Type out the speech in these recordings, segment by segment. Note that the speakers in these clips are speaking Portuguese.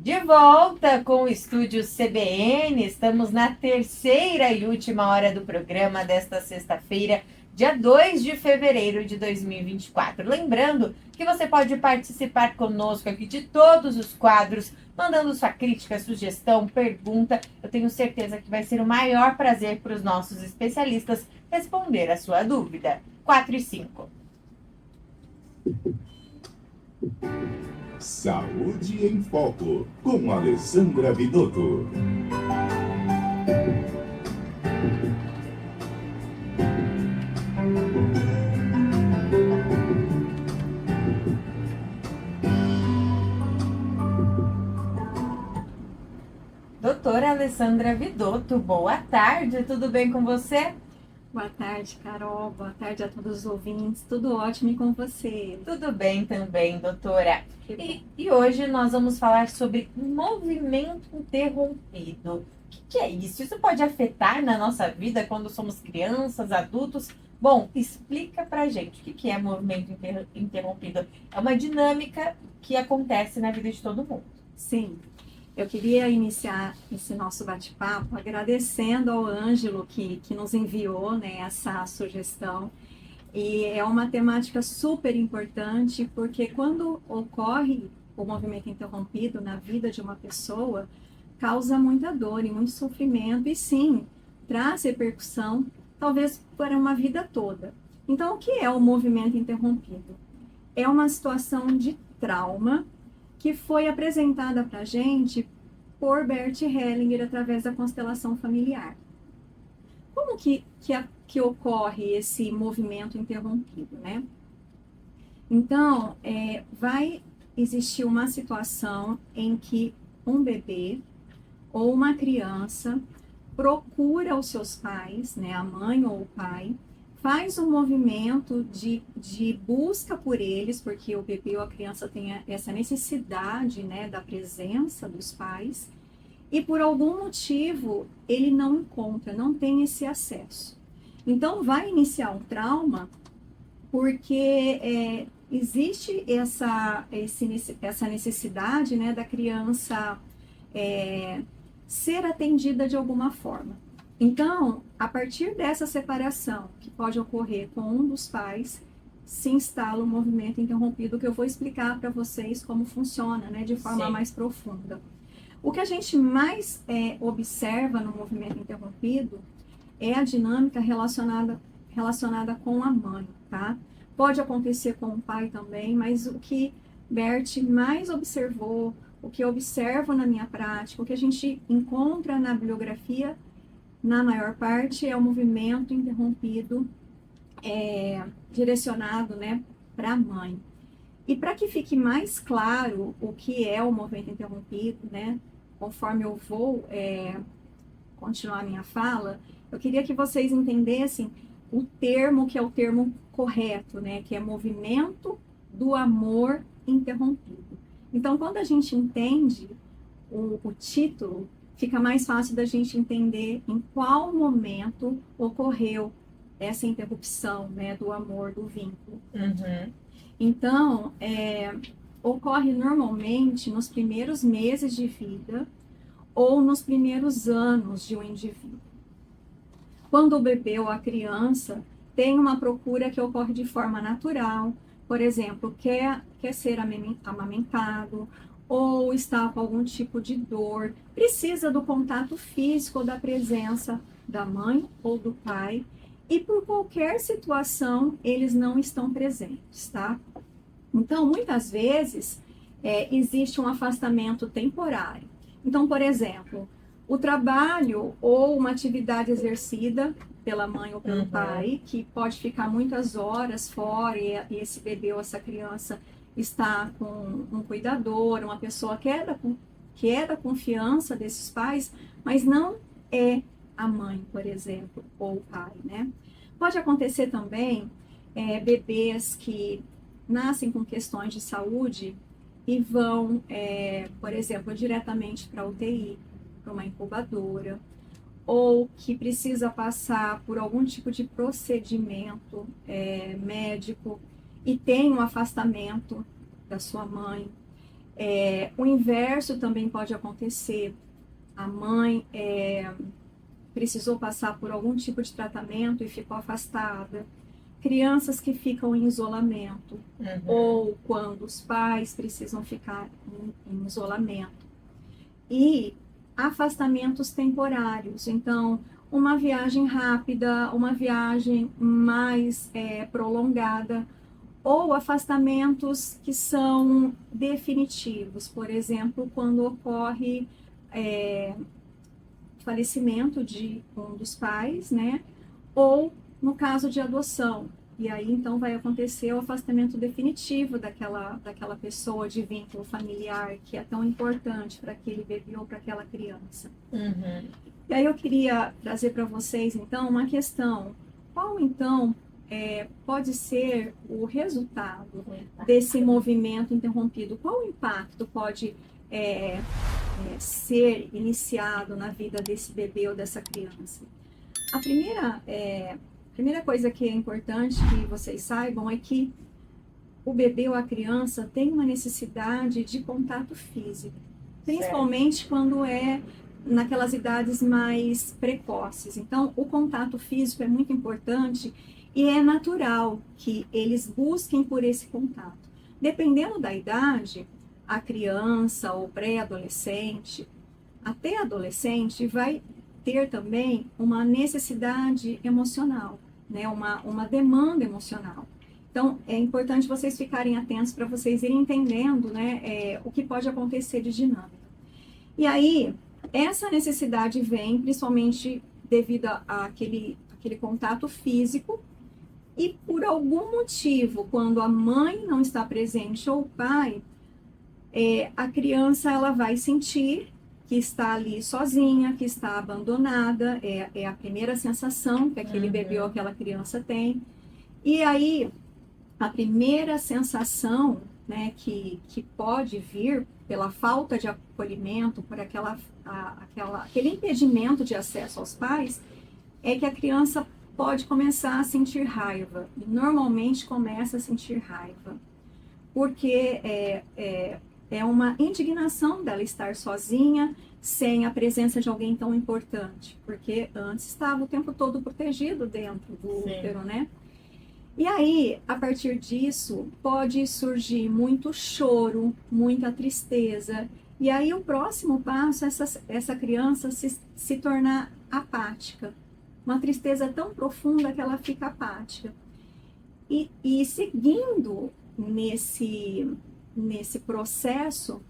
De volta com o estúdio CBN, estamos na terceira e última hora do programa desta sexta-feira, dia 2 de fevereiro de 2024. Lembrando que você pode participar conosco aqui de todos os quadros, mandando sua crítica, sugestão, pergunta. Eu tenho certeza que vai ser o maior prazer para os nossos especialistas responder a sua dúvida. 4 e 5. Saúde em Foco, com Alessandra Vidotto. Doutora Alessandra Vidotto, boa tarde, tudo bem com você? Boa tarde, Carol. Boa tarde a todos os ouvintes. Tudo ótimo e com você? Tudo bem também, doutora. E hoje nós vamos falar sobre movimento interrompido. O que é isso? Isso pode afetar na nossa vida quando somos crianças, adultos? Bom, explica pra gente o que é movimento interrompido. É uma dinâmica que acontece na vida de todo mundo. Sim, eu queria iniciar esse nosso bate-papo agradecendo ao Ângelo que nos enviou, né, essa sugestão. E é uma temática super importante, porque quando ocorre o movimento interrompido na vida de uma pessoa, causa muita dor e muito sofrimento, e sim, traz repercussão, talvez para uma vida toda. Então, o que é o movimento interrompido? É uma situação de trauma que foi apresentada para a gente por Bert Hellinger através da constelação familiar. Como que ocorre esse movimento interrompido, né? Então, vai existir uma situação em que um bebê ou uma criança procura os seus pais, né, a mãe ou o pai, faz um movimento de busca por eles, porque o bebê ou a criança tem essa necessidade, né, da presença dos pais, e por algum motivo ele não encontra, não tem esse acesso. Então vai iniciar um trauma, porque existe essa necessidade, né, da criança ser atendida de alguma forma. Então, a partir dessa separação, que pode ocorrer com um dos pais, se instala um movimento interrompido, que eu vou explicar para vocês como funciona, né, de forma mais profunda. O que a gente mais observa no movimento interrompido é a dinâmica relacionada com a mãe, tá? Pode acontecer com o pai também, mas o que Bert mais observou, o que eu observo na minha prática, o que a gente encontra na bibliografia, na maior parte, é o movimento interrompido direcionado, né, para a mãe. E para que fique mais claro o que é o movimento interrompido, né, conforme eu vou continuar a minha fala, eu queria que vocês entendessem o termo que é o termo correto, né, que é movimento do amor interrompido. Então, quando a gente entende o título, fica mais fácil da gente entender em qual momento ocorreu essa interrupção, né, do amor, do vínculo. Uhum. Então, ocorre normalmente nos primeiros meses de vida ou nos primeiros anos de um indivíduo. Quando o bebê ou a criança tem uma procura que ocorre de forma natural, por exemplo, quer ser amamentado, ou está com algum tipo de dor, precisa do contato físico ou da presença da mãe ou do pai, e por qualquer situação eles não estão presentes, tá? Então, muitas vezes, existe um afastamento temporário. Então, por exemplo, o trabalho ou uma atividade exercida pela mãe ou pelo pai, que pode ficar muitas horas fora, e esse bebê ou essa criança está com um cuidador, uma pessoa que é da confiança desses pais, mas não é a mãe, por exemplo, ou o pai, né? Pode acontecer também bebês que nascem com questões de saúde e vão, por exemplo, diretamente para a UTI, para uma incubadora, ou que precisa passar por algum tipo de procedimento médico e tem um afastamento da sua mãe. O inverso também pode acontecer. A mãe precisou passar por algum tipo de tratamento e ficou afastada. Crianças que ficam em isolamento, ou quando os pais precisam ficar em isolamento. E afastamentos temporários. Então, uma viagem rápida, uma viagem mais prolongada, ou afastamentos que são definitivos. Por exemplo, quando ocorre falecimento de um dos pais, né? Ou no caso de adoção. E aí, então, vai acontecer o afastamento definitivo daquela pessoa de vínculo familiar, que é tão importante para aquele bebê ou para aquela criança. E aí eu queria trazer para vocês, então, uma questão. Qual, então, pode ser o resultado desse movimento interrompido? Qual o impacto pode ser iniciado na vida desse bebê ou dessa criança? A primeira coisa que é importante que vocês saibam é que o bebê ou a criança tem uma necessidade de contato físico, principalmente quando é naquelas idades mais precoces. Então, o contato físico é muito importante e é natural que eles busquem por esse contato. Dependendo da idade, a criança ou pré-adolescente, até adolescente, vai ter também uma necessidade emocional, né? Uma demanda emocional. Então, é importante vocês ficarem atentos para vocês irem entendendo, né, o que pode acontecer de dinâmica. E aí, essa necessidade vem principalmente devido àquele contato físico, e por algum motivo, quando a mãe não está presente ou o pai, a criança ela vai sentir que está ali sozinha, que está abandonada, é a primeira sensação que aquele bebê ou aquela criança tem. E aí, a primeira sensação, né, que pode vir pela falta de acolhimento, por aquele impedimento de acesso aos pais, é que a criança pode começar a sentir raiva. E normalmente começa a sentir raiva, porque é uma indignação dela estar sozinha, sem a presença de alguém tão importante, porque antes estava o tempo todo protegido dentro do útero, né? E aí, a partir disso, pode surgir muito choro, muita tristeza. E aí, o próximo passo é essa criança se tornar apática. Uma tristeza tão profunda que ela fica apática. E seguindo nesse processo,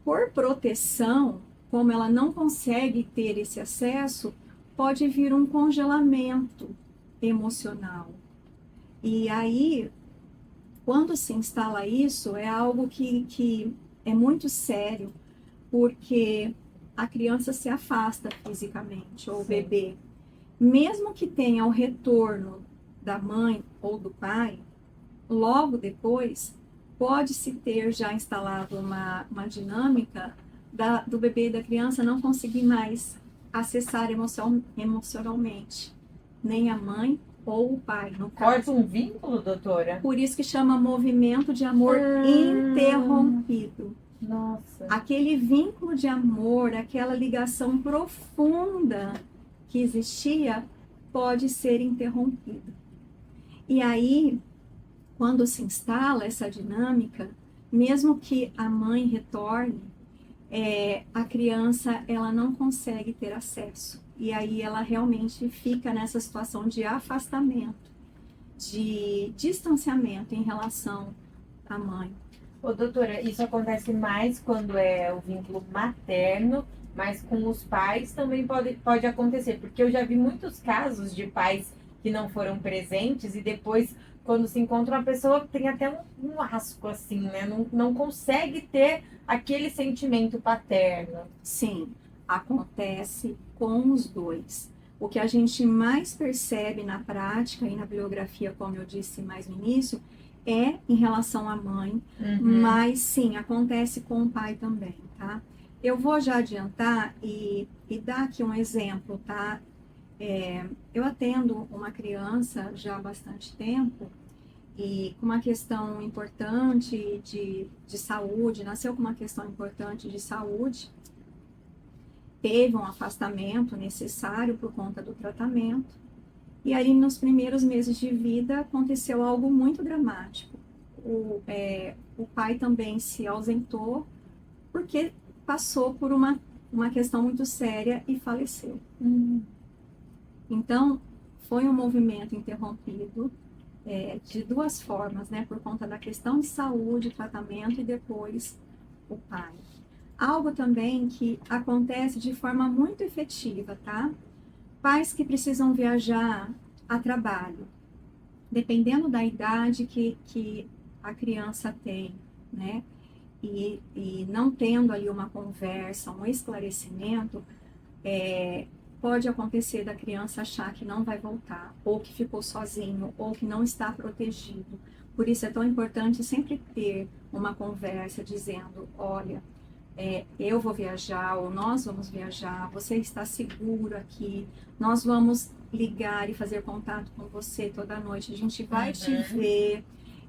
por proteção, como ela não consegue ter esse acesso, pode vir um congelamento emocional. E aí, quando se instala isso, é algo que é muito sério, porque a criança se afasta fisicamente, ou o bebê. Mesmo que tenha o retorno da mãe ou do pai, logo depois, pode-se ter já instalado uma dinâmica do bebê e da criança não conseguir mais acessar emocionalmente nem a mãe ou o pai, no caso. Corta um vínculo, doutora? Por isso que chama movimento de amor interrompido. Nossa. Aquele vínculo de amor, aquela ligação profunda que existia, pode ser interrompida. E aí, quando se instala essa dinâmica, mesmo que a mãe retorne, a criança ela não consegue ter acesso. E aí ela realmente fica nessa situação de afastamento, de distanciamento em relação à mãe. Ô, doutora, isso acontece mais quando é o vínculo materno, mas com os pais também pode acontecer, porque eu já vi muitos casos de pais que não foram presentes e depois, quando se encontra uma pessoa, tem até um asco, assim, né? Não consegue ter aquele sentimento paterno. Sim, acontece com os dois. O que a gente mais percebe na prática e na bibliografia, como eu disse mais no início, é em relação à mãe, mas sim, acontece com o pai também, tá? Eu vou já adiantar e dar aqui um exemplo, tá? Eu atendo uma criança já há bastante tempo e com uma questão importante de saúde, nasceu com uma questão importante de saúde, teve um afastamento necessário por conta do tratamento, e aí nos primeiros meses de vida aconteceu algo muito dramático. O pai também se ausentou porque passou por uma questão muito séria e faleceu. Então, foi um movimento interrompido de duas formas, né? Por conta da questão de saúde, tratamento e depois o pai. Algo também que acontece de forma muito efetiva, tá? Pais que precisam viajar a trabalho, dependendo da idade que a criança tem, né? E não tendo ali uma conversa, um esclarecimento, pode acontecer da criança achar que não vai voltar, ou que ficou sozinho, ou que não está protegido. Por isso é tão importante sempre ter uma conversa dizendo, olha, eu vou viajar, ou nós vamos viajar, você está seguro aqui, nós vamos ligar e fazer contato com você toda noite, a gente vai te ver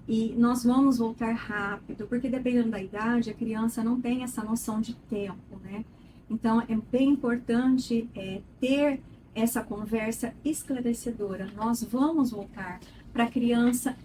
e nós vamos voltar rápido, porque dependendo da idade, a criança não tem essa noção de tempo, né? Então, é bem importante ter essa conversa esclarecedora. Nós vamos voltar para a criança,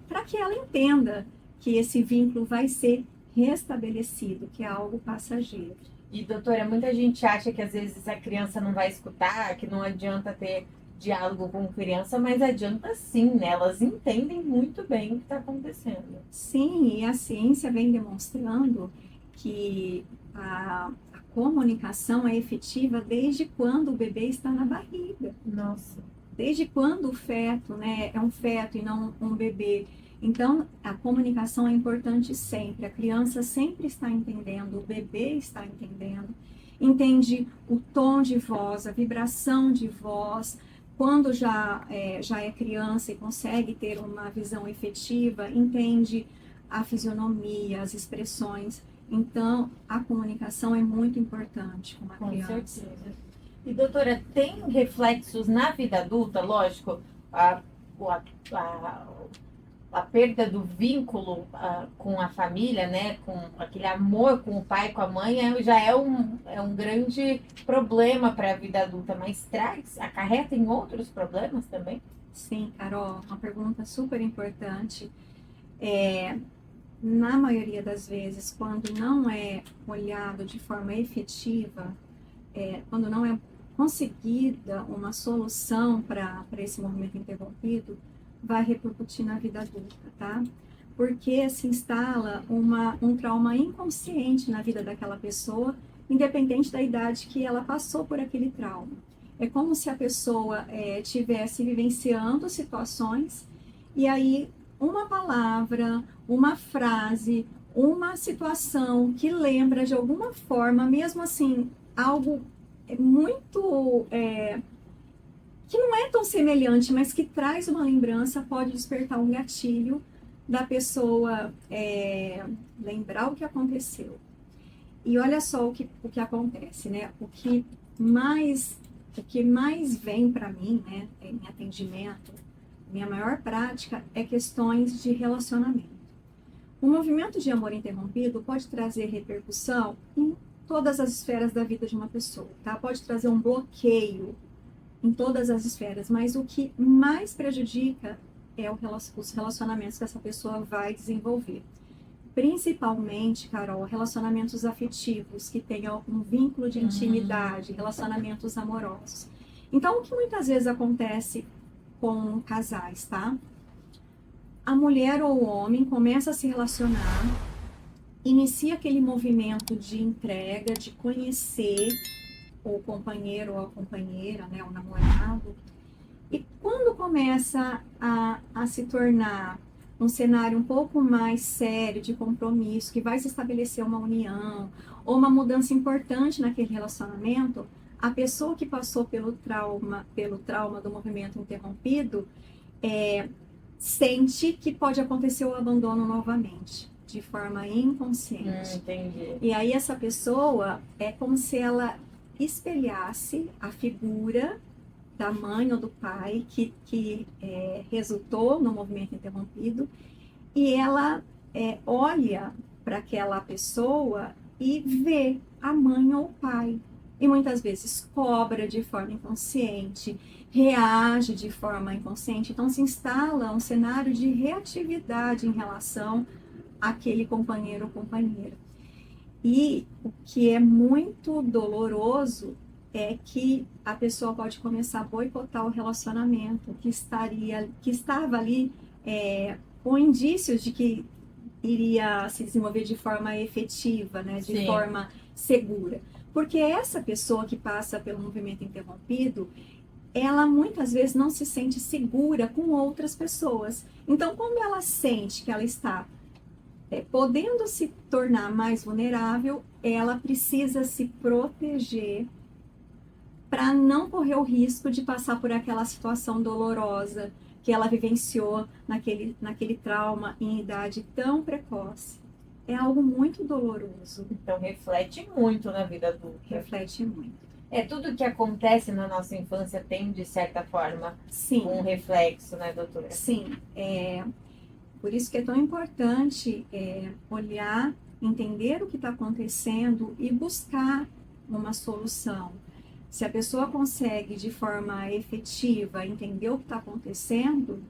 para que ela entenda que esse vínculo vai ser restabelecido, que é algo passageiro. E, doutora, muita gente acha que às vezes a criança não vai escutar, que não adianta ter diálogo com criança, mas adianta sim, né? Elas entendem muito bem o que está acontecendo. Sim, e a ciência vem demonstrando que a comunicação é efetiva desde quando o bebê está na barriga. Nossa. Desde quando o feto, né, é um feto e não um bebê. Então, a comunicação é importante sempre. A criança sempre está entendendo, o bebê está entendendo. Entende o tom de voz, a vibração de voz. Quando já é criança e consegue ter uma visão efetiva, entende a fisionomia, as expressões. Então, a comunicação é muito importante com a criança. Com certeza. E, doutora, tem reflexos na vida adulta? Lógico, a perda do vínculo com a família, né? Com aquele amor com o pai, com a mãe, já é um grande problema para a vida adulta, mas acarreta em outros problemas também? Sim, Carol, uma pergunta super importante. Na maioria das vezes, quando não é olhado de forma efetiva, quando não é conseguida uma solução para esse movimento interrompido, vai repercutir na vida adulta, tá? Porque se instala um trauma inconsciente na vida daquela pessoa, independente da idade que ela passou por aquele trauma. É como se a pessoa estivesse vivenciando situações e aí uma palavra, uma frase, uma situação que lembra de alguma forma, mesmo assim, algo muito que não é tão semelhante, mas que traz uma lembrança, pode despertar um gatilho da pessoa lembrar o que aconteceu. E olha só o que acontece, né? O que mais vem para mim, né, em atendimento, minha maior prática é questões de relacionamento. O movimento de amor interrompido pode trazer repercussão em todas as esferas da vida de uma pessoa, tá? Pode trazer um bloqueio em todas as esferas, mas o que mais prejudica é os relacionamentos que essa pessoa vai desenvolver. Principalmente, Carol, relacionamentos afetivos, que tenham um vínculo de intimidade, relacionamentos amorosos. Então, o que muitas vezes acontece com casais, tá? A mulher ou o homem começa a se relacionar, inicia aquele movimento de entrega, de conhecer o companheiro ou a companheira, né, o namorado. E quando começa a se tornar um cenário um pouco mais sério de compromisso, que vai se estabelecer uma união ou uma mudança importante naquele relacionamento, a pessoa que passou pelo trauma do movimento interrompido sente que pode acontecer o abandono novamente, de forma inconsciente. Entendi. E aí essa pessoa é como se ela espelhasse a figura da mãe ou do pai que resultou no movimento interrompido, e ela olha para aquela pessoa e vê a mãe ou o pai. E muitas vezes cobra de forma inconsciente, reage de forma inconsciente. Então se instala um cenário de reatividade em relação àquele companheiro ou companheira. E o que é muito doloroso é que a pessoa pode começar a boicotar o relacionamento que estava ali com indícios de que iria se desenvolver de forma efetiva, né, de Sim. forma segura. Porque essa pessoa que passa pelo movimento interrompido, ela muitas vezes não se sente segura com outras pessoas. Então, quando ela sente que ela está podendo se tornar mais vulnerável, ela precisa se proteger para não correr o risco de passar por aquela situação dolorosa que ela vivenciou naquele trauma em idade tão precoce. É algo muito doloroso. Então reflete muito na vida adulta. Reflete muito. Tudo que acontece na nossa infância tem, de certa forma, Sim. um reflexo, né, doutora? Sim. Por isso que é tão importante olhar, entender o que está acontecendo e buscar uma solução. Se a pessoa consegue de forma efetiva entender o que está acontecendo,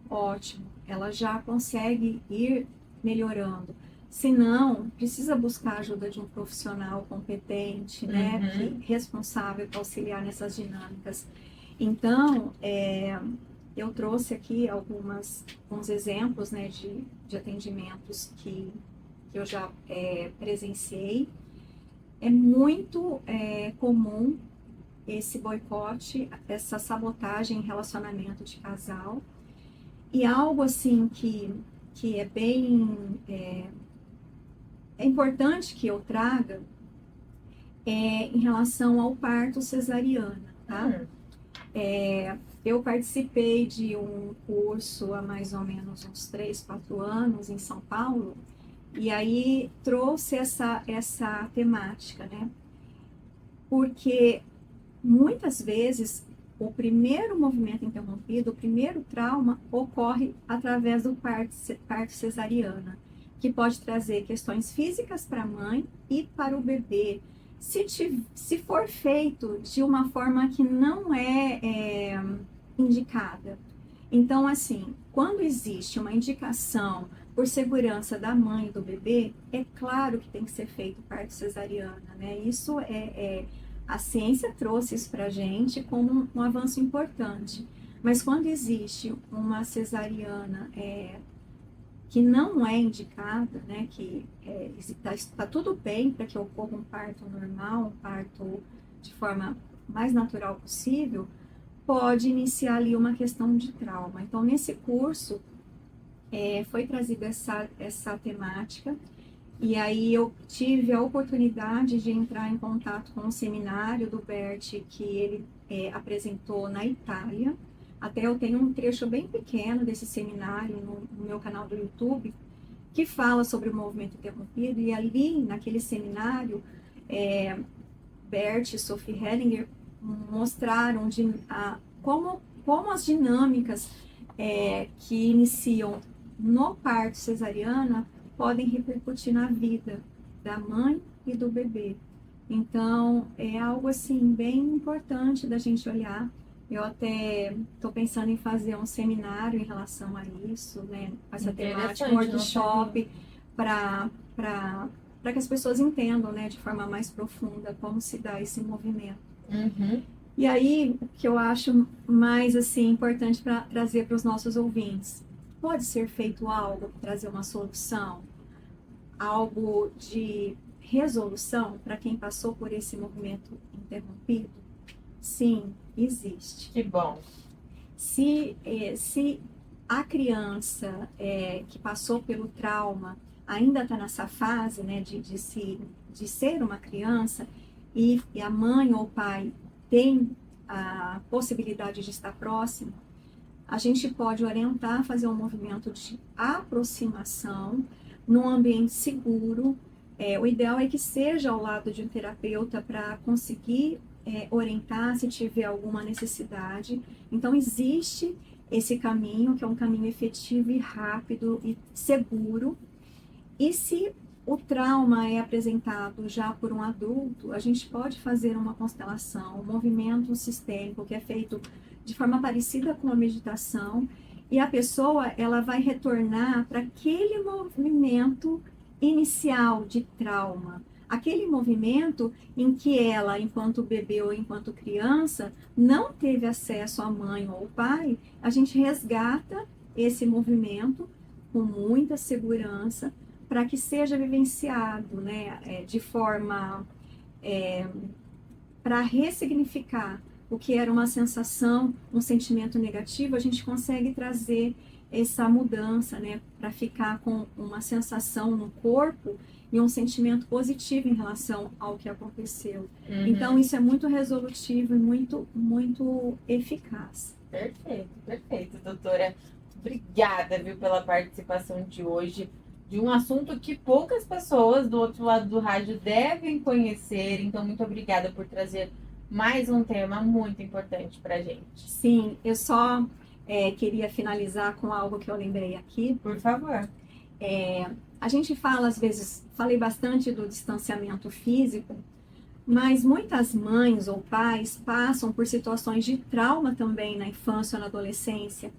ótimo, ela já consegue ir melhorando. Se não, precisa buscar a ajuda de um profissional competente, né, responsável para auxiliar nessas dinâmicas. Então, eu trouxe aqui alguns exemplos, né, de atendimentos que eu já presenciei. É muito comum esse boicote, essa sabotagem em relacionamento de casal. E algo assim que é bem importante que eu traga em relação ao parto cesariana, tá? Eu participei de um curso há mais ou menos uns 3, 4 anos em São Paulo, e aí trouxe essa temática, né? Porque muitas vezes o primeiro movimento interrompido, o primeiro trauma, ocorre através do parto cesariana, que pode trazer questões físicas para a mãe e para o bebê, se for feito de uma forma que não é indicada. Então, assim, quando existe uma indicação por segurança da mãe e do bebê, é claro que tem que ser feito parto cesariana, né? Isso a ciência trouxe isso para a gente como um avanço importante. Mas quando existe uma cesariana que não é indicada, né, que está tudo bem para que ocorra um parto normal, um parto de forma mais natural possível, pode iniciar ali uma questão de trauma. Então, nesse curso, foi trazida essa temática, e aí eu tive a oportunidade de entrar em contato com o seminário do Bert, que ele apresentou na Itália. Até eu tenho um trecho bem pequeno desse seminário no meu canal do YouTube, que fala sobre o movimento interrompido, e ali, naquele seminário, Bert e Sophie Hellinger mostraram como as dinâmicas que iniciam no parto cesariana podem repercutir na vida da mãe e do bebê. Então, é algo assim bem importante da gente olhar. Eu até estou pensando em fazer um seminário em relação a isso, né? Essa temática, um workshop, para que as pessoas entendam, né, de forma mais profunda como se dá esse movimento. E aí, o que eu acho mais assim importante para trazer para os nossos ouvintes, pode ser feito algo para trazer uma solução, algo de resolução para quem passou por esse movimento interrompido? Sim, existe. Que bom. Se a criança que passou pelo trauma ainda está nessa fase, né, de ser uma criança, e a mãe ou o pai tem a possibilidade de estar próximo, a gente pode orientar a fazer um movimento de aproximação num ambiente seguro. O ideal é que seja ao lado de um terapeuta para conseguir orientar se tiver alguma necessidade. Então, existe esse caminho, que é um caminho efetivo e rápido e seguro. E se o trauma é apresentado já por um adulto, a gente pode fazer uma constelação, um movimento sistêmico que é feito de forma parecida com a meditação, e a pessoa ela vai retornar para aquele movimento inicial de trauma, aquele movimento em que ela, enquanto bebê ou enquanto criança, não teve acesso à mãe ou ao pai. A gente resgata esse movimento com muita segurança para que seja vivenciado, né, de forma para ressignificar o que era uma sensação, um sentimento negativo. A gente consegue trazer essa mudança, né, para ficar com uma sensação no corpo e um sentimento positivo em relação ao que aconteceu. Então, isso é muito resolutivo e muito, muito eficaz. Perfeito, doutora. Obrigada, viu, pela participação de hoje, de um assunto que poucas pessoas do outro lado do rádio devem conhecer. Então, muito obrigada por trazer mais um tema muito importante para gente. Sim, eu só queria finalizar com algo que eu lembrei aqui. Por favor. A gente fala, às vezes, falei bastante do distanciamento físico, mas muitas mães ou pais passam por situações de trauma também na infância ou na adolescência.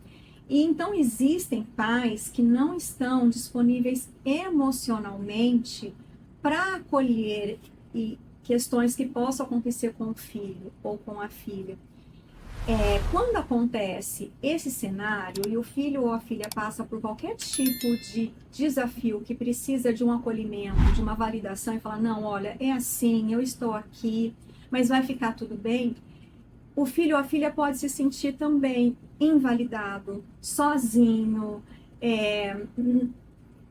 E então existem pais que não estão disponíveis emocionalmente para acolher questões que possam acontecer com o filho ou com a filha. Quando acontece esse cenário e o filho ou a filha passa por qualquer tipo de desafio que precisa de um acolhimento, de uma validação, e fala, não, olha, é assim, eu estou aqui, mas vai ficar tudo bem, o filho ou a filha pode se sentir também invalidado, sozinho,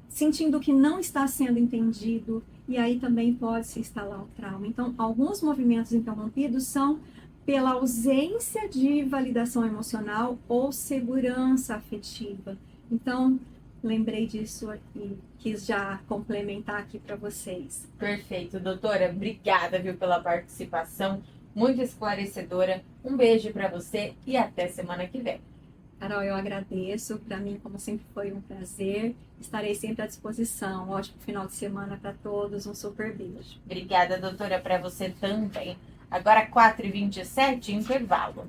sentindo que não está sendo entendido, e aí também pode se instalar o trauma. Então, alguns movimentos interrompidos são pela ausência de validação emocional ou segurança afetiva. Então, lembrei disso e quis já complementar aqui para vocês. Perfeito, doutora. Obrigada, viu, pela participação, muito esclarecedora. Um beijo para você e até semana que vem. Carol, eu agradeço. Para mim, como sempre, foi um prazer. Estarei sempre à disposição. Ótimo final de semana para todos. Um super beijo. Obrigada, doutora, para você também. Agora 4h27, intervalo.